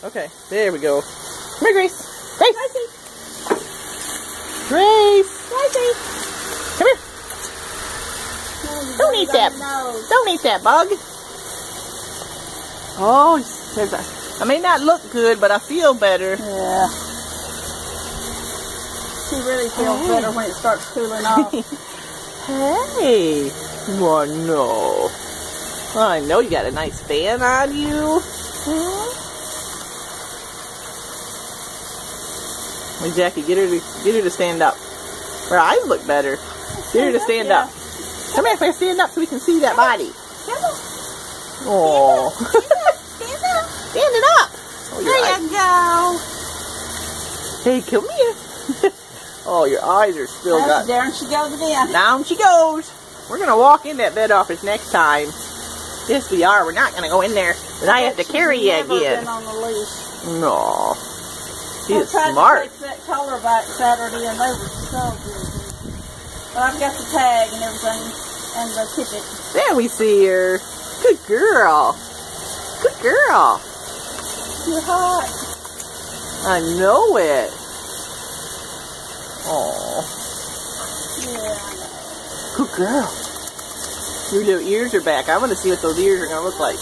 Okay, there we go. Come here, Grace. Grace! Grace! Come here. Don't eat that. Don't eat that bug. Oh, I may not look good, but I feel better. Yeah. She really feels better when it starts cooling off. Hey. Oh, no. I know you got a nice fan on you. Hey, Jackie, get her to stand up. Her eyes look better. Get her to stand up. Come here, let's stand up so we can see that body. Oh. Stand up. Stand it up. Oh, There you go. Hey, come here. Oh, your eyes are still got. Down she goes again. Down she goes. We're going to walk in that bed office next time. Yes, we are. We're not going to go in there. Then I have to carry you again. Been on the loose. No. She's I smart. tried to take that collar back Saturday and they were so good. But I've got the tag and everything and the ticket. There we see her. Good girl. Good girl. You're hot. I know it. Oh. Yeah. Good girl. Your little ears are back. I want to see what those ears are going to look like.